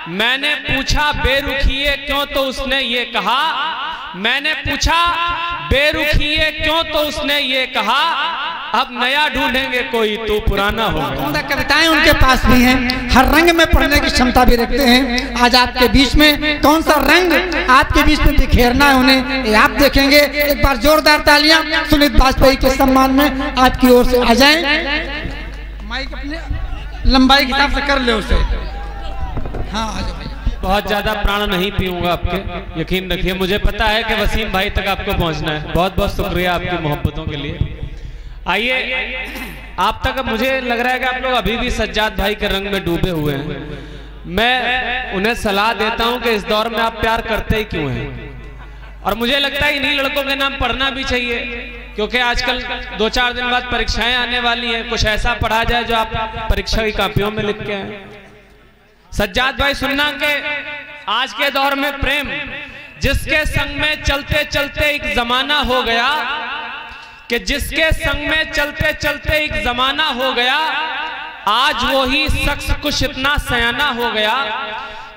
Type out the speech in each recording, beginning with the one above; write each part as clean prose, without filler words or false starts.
मैंने पूछा बेरुखिए क्यों, तो उसने ये कहा, मैंने पूछा बेरुखिए क्यों, तो उसने ये कहा, अब नया ढूंढेंगे कोई तो पुराना हो गया। कविताएं उनके पास भी हैं, हर रंग में पढ़ने की क्षमता भी रखते हैं। आज आपके बीच में कौन सा रंग आपके बीच में बिखेरना है उन्हें, ये आप देखेंगे। एक बार जोरदार तालियां सुनीत वाजपेयी के सम्मान में आपकी ओर से आ जाएं। माइक अपने लंबाई के हिसाब से कर ले उसे। हाँ आ जाओ। बहुत ज्यादा प्राण नहीं पीऊंगा आपके, यकीन रखिए। मुझे पता है कि वसीम भाई तक आपको पहुंचना है। बहुत बहुत शुक्रिया आपकी मोहब्बतों के लिए। आइए आप तक, मुझे लग रहा है कि आप लोग अभी भी सज्जाद भाई के रंग में डूबे हुए हैं। मैं उन्हें सलाह देता हूं कि इस दौर में आप प्यार करते ही क्यों हैं, और मुझे लगता है इन्हीं लड़कों के नाम पढ़ना भी चाहिए, क्योंकि आजकल 2-4 दिन बाद परीक्षाएं आने वाली हैं। कुछ ऐसा पढ़ा जाए जो आप परीक्षा की कॉपियों में लिख के आए। सज्जाद भाई सुनना के आज के दौर में प्रेम जिसके संग में चलते चलते एक जमाना हो गया, कि जिसके संग में चलते चलते एक जमाना हो गया, आज वही शख्स कुछ इतना सयाना हो गया,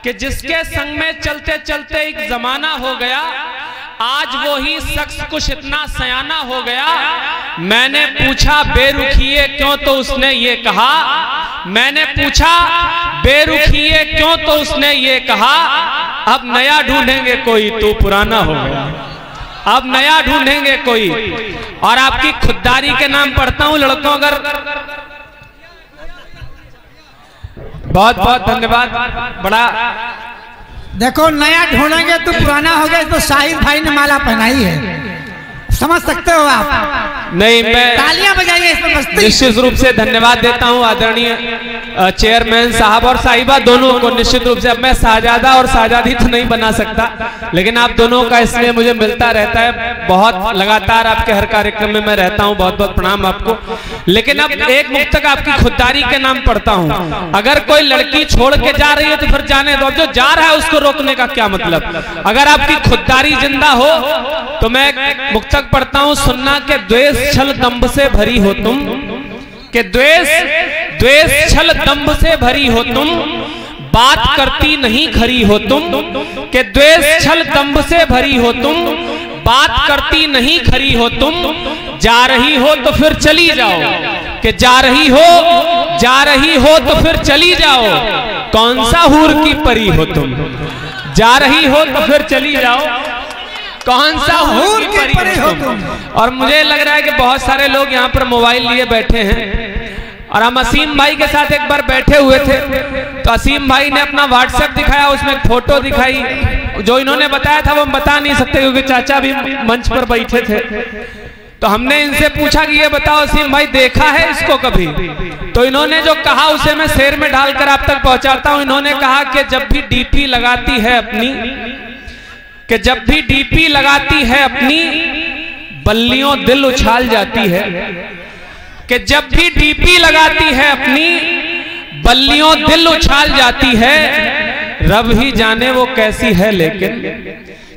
कि जिसके संग में चलते चलते एक जमाना हो गया, आज वही शख्स कुछ इतना सयाना हो गया। मैंने पूछा बेरुखिए क्यों, तो उसने ये कहा, मैंने पूछा बेरुखिए क्यों, तो उसने ये कहा, अब नया ढूंढेंगे कोई तो पुराना हो गया, अब नया ढूंढेंगे कोई। और आपकी खुददारी के नाम पढ़ता हूं लड़कों, अगर बहुत बहुत धन्यवाद। बड़ा देखो नया ढूंढेंगे तो पुराना हो गया, तो शाहिद भाई ने माला पहनाई है, समझ सकते हो आप। नहीं, मैं तालियां बजाइए इसमें मस्ती। निश्चित रूप से धन्यवाद देता हूं आदरणीय चेयरमैन साहब और साहिबा दोनों को। निश्चित रूप से अब मैं साहजादा और साहजादी तो नहीं बना सकता, लेकिन आप दोनों का इसलिए मुझे मिलता रहता है। बहुत लगातार आपके हर कार्यक्रम में मैं रहता हूं, बहुत बहुत प्रणाम आपको। लेकिन अब एक मुक्तक आपकी खुददारी के नाम पढ़ता हूं। अगर कोई लड़की छोड़ के जा रही है तो फिर जाने दो, जो जा रहा है उसको रोकने का क्या मतलब। अगर आपकी खुददारी जिंदा हो तो मैं मुक्तक पढ़ता हूं, सुनना के द्वेष छल दंभ से भरी हो तुम, के द्वेष छल दंभ से भरी हो तुम, बात करती नहीं खरी हो तुम, के द्वेष छल दंभ से भरी हो तुम, बात करती नहीं खरी हो तुम, जा रही हो तो फिर चली जाओ, कि जा रही हो तो फिर चली जाओ, कौन सा हूर की परी हो तुम, जा रही हो तो फिर चली जाओ, कौन सा हूर की परी हो तुम। और मुझे लग रहा है कि बहुत सारे लोग यहाँ पर मोबाइल लिए बैठे हैं, और हम असीम भाई के साथ एक बार बैठे हुए थे, तो असीम भाई ने अपना व्हाट्सएप दिखाया, उसमें एक फोटो दिखाई। जो इन्होंने बताया था वो हम बता नहीं सकते, क्योंकि चाचा भी मंच पर बैठे थे। तो हमने इनसे पूछा कि ये बताओ असीम भाई देखा है इसको कभी, तो इन्होंने जो कहा उसे मैं शेर में डालकर आप तक पहुंचाता हूं। इन्होंने कहा कि जब भी डीपी लगाती है अपनी, कि जब भी डीपी लगाती है अपनी, बल्लियों दिल उछाल जाती है, कि जब भी डीपी लगाती है अपनी, बल्लियों दिल उछाल जाती है, रब ही जाने वो कैसी है लेकिन,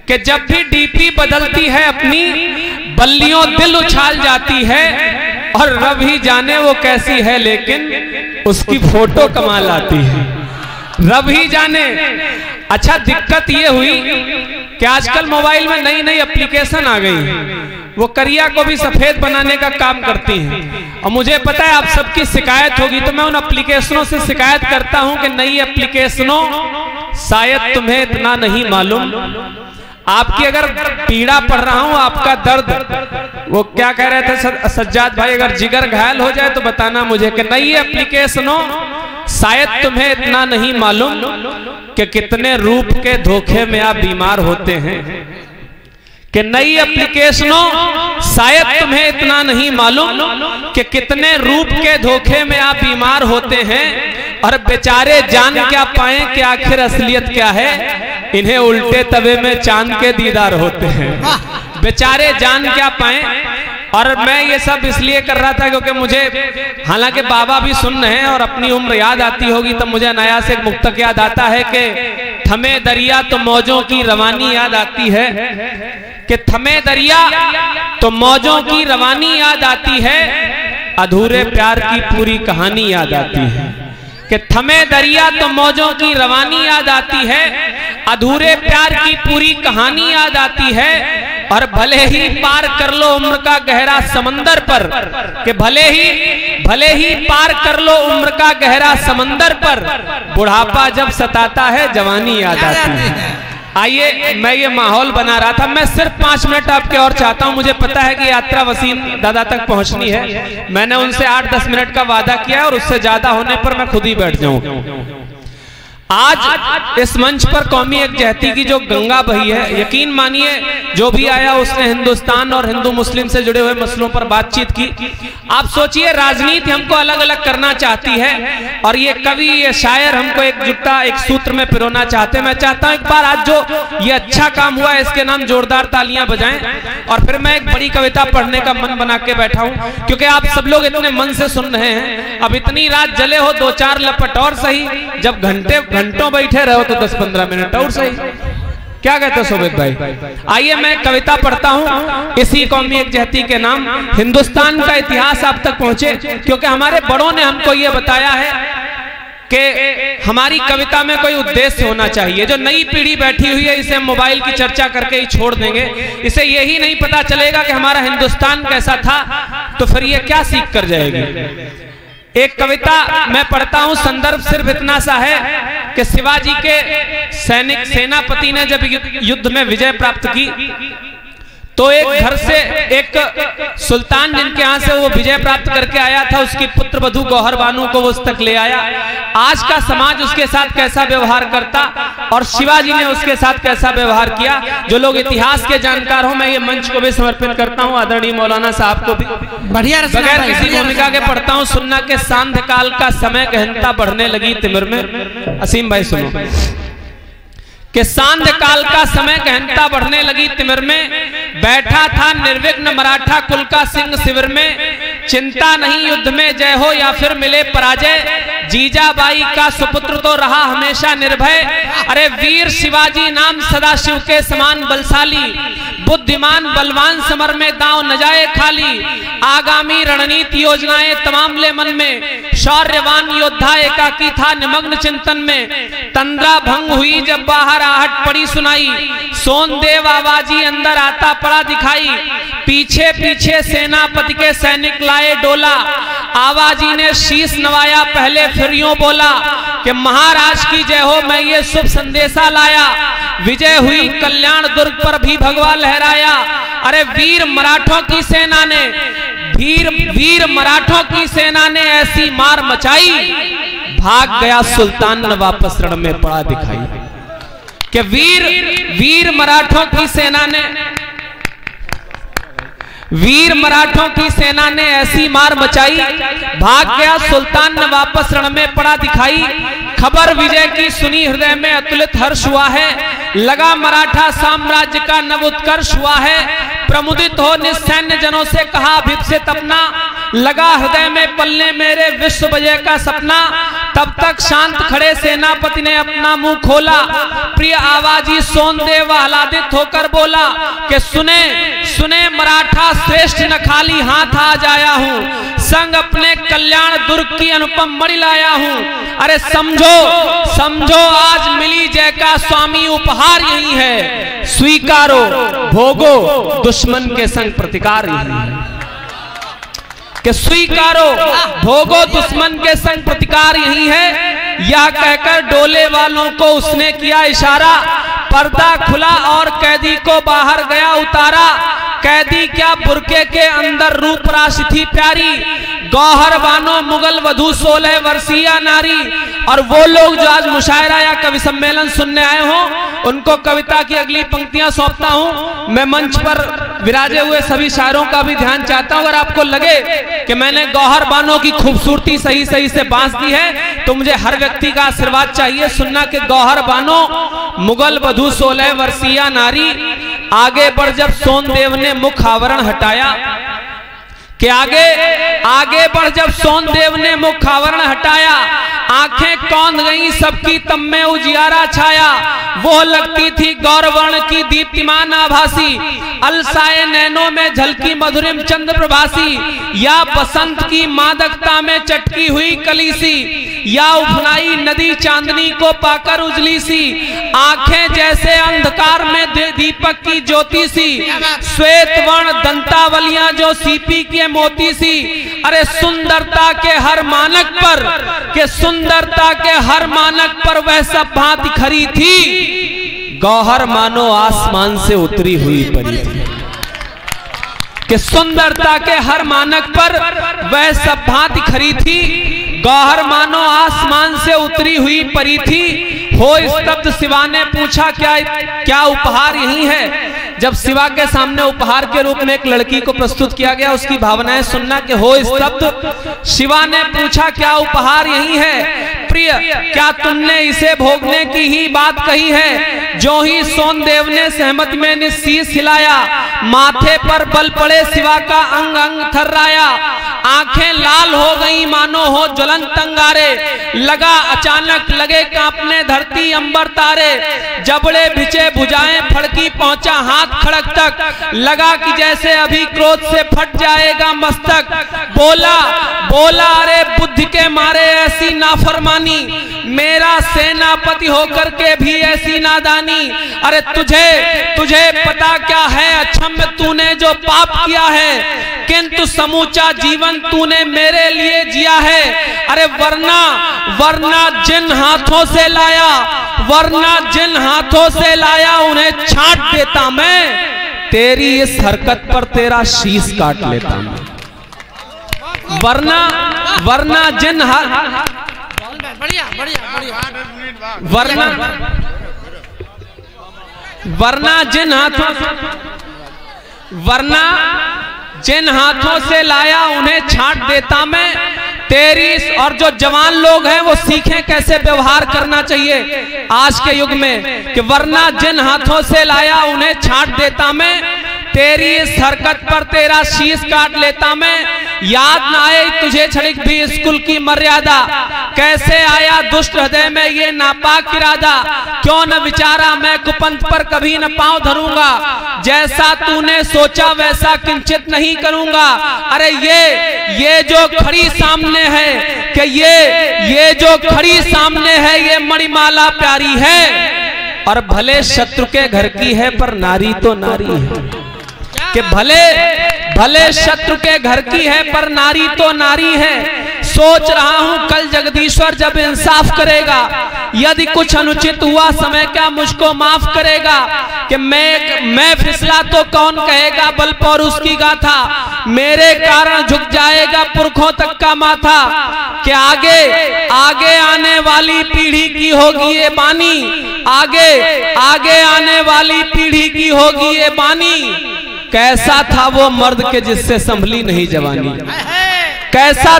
कि जब भी डीपी बदलती है अपनी, बल्लियों दिल उछाल जाती है, और रब ही जाने वो कैसी है लेकिन उसकी फोटो कमाल आती है, रब ही जाने। अच्छा दिक्कत ये हुई कि आजकल मोबाइल में नई नई एप्लीकेशन आ गई हैं, वो करिया को भी सफेद बनाने का काम करती हैं। और मुझे पता है आप सबकी शिकायत होगी, तो मैं उन एप्लीकेशनों से शिकायत करता हूं कि नई एप्लीकेशनों शायद तुम्हें इतना नहीं मालूम, आपकी अगर पीड़ा पढ़ रहा हूं, आपका दर्द, वो क्या कह रहे थे सज्जाद भाई, अगर जिगर घायल हो जाए तो बताना मुझे, कि नई एप्लीकेशनों शायद तुम्हें इतना नहीं मालूम कि कितने रूप के धोखे में आप बीमार होते हैं, कि नई एप्लीकेशनों शायद तुम्हें इतना नहीं मालूम कि कितने रूप के धोखे में आप बीमार होते हैं, और बेचारे जान क्या पाए कि आखिर असलियत क्या है, इन्हें उल्टे तवे में चांद के दीदार होते हैं, बेचारे जान क्या पाए। और मैं ये सब इसलिए कर रहा था क्योंकि मुझे, हालांकि बाबा भी सुन रहे हैं और अपनी उम्र याद आती होगी, तब मुझे नया से एक मुक्तक याद आता है कि थमे दरिया तो मौजों की रवानी याद आती है, कि थमे दरिया तो मौजों की रवानी याद आती है, अधूरे प्यार की पूरी कहानी याद आती है, कि थमे दरिया तो मौजों की रवानी याद आती है, अधूरे प्यार की पूरी कहानी याद आती है, और भले ही पार कर लो उम्र का गहरा समंदर पर, कि भले ही पार कर लो उम्र का गहरा समंदर पर, बुढ़ापा जब सताता है जवानी याद आती है। आइए, मैं ये माहौल बना रहा था, मैं सिर्फ 5 मिनट आपके और चाहता हूं। मुझे पता है कि यात्रा वसीम दादा तक पहुंचनी है, मैंने उनसे 8-10 मिनट का वादा किया है और उससे ज्यादा होने पर मैं खुद ही बैठ जाऊंगा। आज इस मंच पर कौमी एकजहती की जो गंगा बही है, यकीन मानिए जो भी आया उसने हिंदुस्तान और हिंदू मुस्लिम से जुड़े हुए मसलों पर बातचीत की। आप सोचिए, राजनीति हमको अलग अलग करना चाहती है और ये कवि, ये शायर हमको एकजुटता, एक सूत्र में पिरोना चाहते हैं। मैं चाहता हूं एक बार आज जो ये अच्छा काम हुआ है इसके नाम जोरदार तालियां बजाएं, और फिर मैं एक बड़ी कविता पढ़ने का मन बना के बैठा हूं, क्योंकि आप सब लोग इतने मन से सुन रहे हैं। अब इतनी रात जले हो, 2-4 लपट और सही, जब घंटों बैठे रहो तो 10-15 मिनट और सही। क्या कहते हो सोबित भाई? आइए मैं कविता पढ़ता हूं इसी कौमी एकजहती के नाम। हिंदुस्तान का इतिहास आप तक पहुंचे, क्योंकि हमारे बड़ों ने हमको ये बताया है कि हमारी कविता में कोई उद्देश्य होना चाहिए। जो नई पीढ़ी बैठी हुई है इसे मोबाइल की चर्चा करके ही छोड़ देंगे, इसे यही नहीं पता चलेगा कि हमारा हिंदुस्तान कैसा था, तो फिर ये क्या सीख कर जाएगी। एक कविता मैं पढ़ता हूं, संदर्भ सिर्फ इतना सा है कि शिवाजी के सेनापति ने जब युद्ध में विजय प्राप्त की तो एक घर से एक सुल्तान जिनके यहाँ से वो विजय प्राप्त करके आया था, उसकी पुत्र वधू गौहर बानू को वो उस तक ले आया। आज का समाज उसके साथ कैसा व्यवहार करता और शिवाजी ने उसके साथ कैसा व्यवहार किया। जो लोग इतिहास के जानकार हो, मैं ये मंच को भी समर्पित करता हूँ आदरणीय मौलाना साहब को भी। बढ़िया, बगैर किसी भूमिका के पढ़ता हूँ। सुनना के सांध्य काल का समय गहनता बढ़ने लगी तिमिर में। असीम भाई सुनो कि सांध्य काल का समय गहनता बढ़ने लगी तिमिर में, बैठा था निर्विघ्न मराठा कुल का सिंह शिविर में। चिंता नहीं युद्ध में जय हो या फिर मिले पराजय, जीजाबाई का सुपुत्र तो रहा हमेशा निर्भय। अरे वीर शिवाजी नाम सदाशिव के समान बलशाली, बुद्धिमान बलवान समर में दांव न जाए खाली। आगामी रणनीति योजनाएं तमाम ले मन में, शौर्यवान योद्धा एकाकी था निमग्न चिंतन में। तंद्रा भंग हुई जब बाहर आहट पड़ी सुनाई, सोनदेव आवाजी अंदर आता पड़ा दिखाई। पीछे पीछे सेनापति के सैनिक लाए डोला, आवाजी ने शीश नवाया पहले फिर यूं बोला कि महाराज की जय हो मैं ये शुभ संदेशा लाया। विजय हुई कल्याण दुर्ग पर भी भगवा लहराया। अरे वीर मराठों की सेना ने, वीर मराठों की सेना ने ऐसी मार मचाई, भाग गया सुल्तान न वापस रण में पड़ा दिखाई। कि वीर मराठों की सेना ने, वीर मराठों की सेना ने ऐसी मार मचाई, भाग गया सुल्तान ने वापस रण में पड़ा दिखाई। खबर विजय की सुनी हृदय में अतुलित हर्ष हुआ है, लगा मराठा साम्राज्य का नव उत्कर्ष हुआ है। प्रमुदित हो निसैन्य जनों से कहा अभिप्सित अपना, लगा हृदय में पलने मेरे विश्व विजय का सपना। तब तक शांत खड़े सेनापति ने अपना मुंह खोला, प्रिय आवाजी सोनदेव आह्लादित होकर बोला कि सुने सुने मराठा श्रेष्ठ न खाली हाथ आ जाया हूँ, संग अपने कल्याण दुर्ग की अनुपम मणि लाया हूँ। अरे समझो समझो आज मिली जय का स्वामी उपहार यही है, स्वीकारो भोगो दुश्मन के संग प्रतिकार यही है। कि स्वीकारो भोगो दुश्मन के संग प्रतिकार यही है। यह कहकर डोले वालों को उसने किया इशारा, पर्दा खुला और कैदी को बाहर गया उतारा। कैदी क्या बुरके के अंदर रूप राशि थी प्यारी, गौहर बानो मुगल वधू 16 वर्षीय नारी। और वो लोग जो आज मुशायरा या कवि सम्मेलन सुनने आए हो, उनको कविता की अगली पंक्तियां सौंपता हूं। मैं मंच पर विराजे हुए सभी शायरों का भी ध्यान चाहता हूं। अगर आपको लगे कि मैंने गौहर बानो की खूबसूरती सही सही से बांस दी है तो मुझे हर व्यक्ति का आशीर्वाद चाहिए। सुनना कि गौहर बानो मुगल वधू 16 वर्षीय नारी, आगे बढ़ जब सोनदेव ने मुख आवरण हटाया। कि आगे बढ़ जब सोनदेव ने मुख आवरण हटाया, आंखें कौंध गईं सबकी तब में उजियारा छाया। वो लगती थी गौरवर्ण की दीप्तिमान आभासी, अलसाए नैनों में झलकी मधुरिम चंद्र प्रभासी। या बसंत की मादकता में चटकी हुई कलीसी, या उफनाई नदी चांदनी को पाकर उजली सी, आंखें जैसे अंधकार में दीपक की ज्योति सी, श्वेत वर्ण दंतावलियां जो सीपी के मोती सी। अरे सुंदरता के हर मानक पर, के सुंदरता के हर मानक पर वह सब भांति खरी थी, गौहर मानो आसमान से उतरी हुई परी थी। कि सुंदरता के हर मानक पर वह सब भांति खरी थी, गौहर मानो आसमान से उतरी हुई परी थी। हो स्तब्ध शिवा ने पूछा क्या उपहार यही है? जब शिवा के सामने उपहार के रूप में एक लड़की को प्रस्तुत किया गया, उसकी भावनाएं सुनना कि हो स्तब्ध शिवा ने पूछा क्या उपहार यही है? प्रिय, क्या तुमने इसे भोगने की ही बात कही है? जो ही सोनदेव ने सहमति में निशीश हिलाया, माथे पर बल पड़े शिवा का अंग अंग थर्राया, आंखें लाल हो गई मानो हो ज्वलंत अंगारे, लगा अचानक लगे कांपने धरती अंबर तारे, जबड़े भिचे भुजाएं फड़की पहुंचा हाथ खड़क तक, लगा कि जैसे अभी क्रोध से फट जाएगा मस्तक। बोला बोला अरे बुद्धि के मारे ऐसी नाफरमानी, मेरा सेनापति होकर के भी ऐसी नादानी। अरे तुझे पता क्या है अक्षम्य तूने जो पाप किया है, किंतु समूचा जीवन तूने मेरे लिए जिया है। अरे वरना जिन हाथों से लाया, वरना जिन हाथों से लाया उन्हें छांट देता मैं, तेरी इस हरकत पर तेरा शीश काट लेता मैं। वरना जिन जिन हाथों से लाया उन्हें छांट देता मैं, तेरी। और जो जवान लोग हैं वो सीखें कैसे व्यवहार करना चाहिए आज के युग में, कि वरना जिन हाथों से लाया उन्हें छांट देता मैं, तेरी इस हरकत पर तेरा शीश काट लेता मैं। याद न आए तुझे क्षणिक भी स्कूल की मर्यादा, कैसे आया दुष्ट हृदय में ये नापाक इरादा, क्यों न विचारा मैं कुपंथ पर कभी न पांव धरूंगा, जैसा तूने सोचा वैसा किंचित नहीं करूंगा। अरे ये जो खड़ी सामने है, कि ये जो खड़ी सामने है ये मणिमाला प्यारी है, और भले शत्रु के घर की है पर नारी तो नारी है। कि भले शत्रु के घर की है पर नारी तो नारी है। सोच रहा हूं कल जगदीश्वर जब इंसाफ करेगा, यदि कुछ अनुचित हुआ समय क्या मुझको माफ करेगा। कि मैं फिसला तो कौन कहेगा बल पर उसकी गाथा, मेरे कारण झुक जाएगा पुरखों तक का माथा। कि आगे आने वाली पीढ़ी की होगी ये बानी, आगे आने वाली पीढ़ी की होगी ये बानी। कैसा था वो मर्द के जिससे संभली नहीं जवानी, कैसा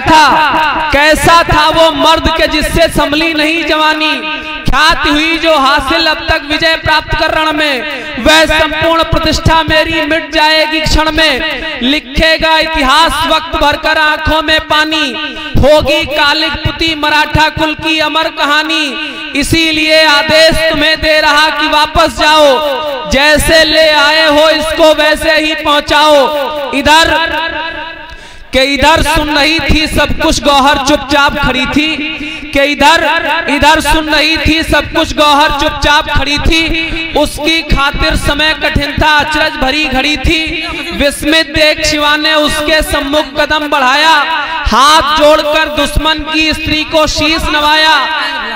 था वो मर्द के जिससे संभली नहीं जवानी। ख्याति हुई जो हासिल अब तक विजय प्राप्त कर रण में, वह संपूर्ण प्रतिष्ठा मेरी मिट जाएगी क्षण में। लिखेगा इतिहास वक्त भरकर आंखों में पानी, होगी कालिक पुती मराठा कुल की अमर कहानी। इसीलिए आदेश तुम्हें दे रहा कि वापस जाओ, जैसे ले आए हो इसको वैसे ही पहुंचाओ। इधर सुन रही थी सब कुछ गौहर चुपचाप खड़ी थी, कि इधर सुन रही थी सब कुछ गौहर चुपचाप खड़ी थी। उसकी खातिर समय कठिन था अचरज भरी घड़ी थी। विस्मित देख शिवा ने उसके सम्मुख कदम बढ़ाया, हाथ जोड़कर दुश्मन की स्त्री को शीश नवाया।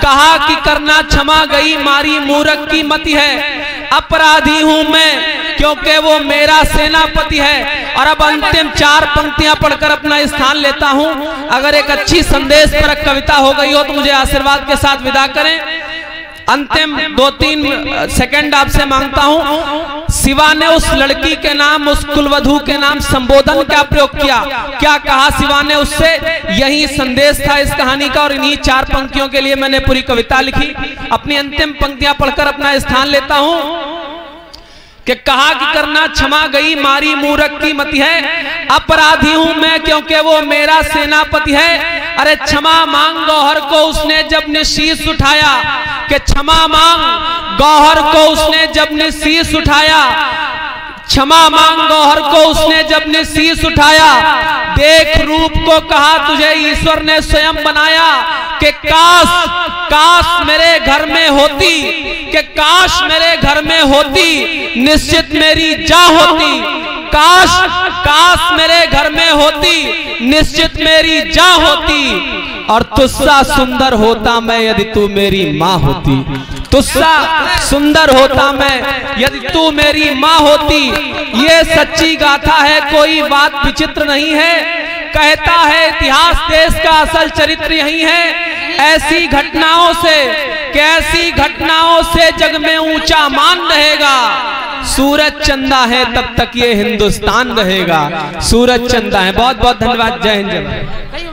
कहा कि करना क्षमा गई मारी मूरख की मति है, अपराधी हूं मैं क्योंकि वो मेरा सेनापति है। और अब अंतिम 4 पंक्तियां पढ़कर अपना स्थान लेता हूं। अगर एक अच्छी संदेश परक कविता हो गई हो तो मुझे आशीर्वाद के साथ विदा करें। अंतिम 2-3 सेकंड आपसे मांगता हूं। शिवा ने उस लड़की के नाम, उस कुलवधू के नाम संबोधन क्या प्रयोग किया, क्या कहा शिवा ने उससे, यही संदेश था इस कहानी का। और इन्हीं 4 पंक्तियों के लिए मैंने पूरी कविता लिखी। अपनी अंतिम पंक्तियां पढ़कर अपना स्थान लेता हूं। कि कहा कि करना क्षमा गई मारी मूरख की मति है, अपराधी हूं मैं क्योंकि वो मेरा सेनापति है। अरे क्षमा मांग गौहर को उसने जब निशीश उठाया, कि क्षमा मांग गौहर को उसने जब निशीश उठाया। क्षमा मांग गौहर को उसने जब ने शीश उठाया, देख रूप को कहा तुझे ईश्वर ने स्वयं बनाया, कि काश मेरे घर में होती, कि काश मेरे घर में होती, निश्चित मेरी जा होती, काश मेरे घर में होती, निश्चित मेरी जा होती, और तुझसा सुंदर होता मैं यदि तू मेरी माँ होती, तुझसा सुंदर होता मैं यदि तू मेरी माँ होती। ये सच्ची गाथा है, कोई बात विचित्र नहीं है, कहता है इतिहास देश का असल चरित्र यही है। ऐसी घटनाओं से, कैसी घटनाओं से जग में ऊंचा मान रहेगा, सूरज चंदा है तब तक ये हिंदुस्तान रहेगा, सूरज चंदा है। बहुत बहुत धन्यवाद, जय हिंद जय भारत।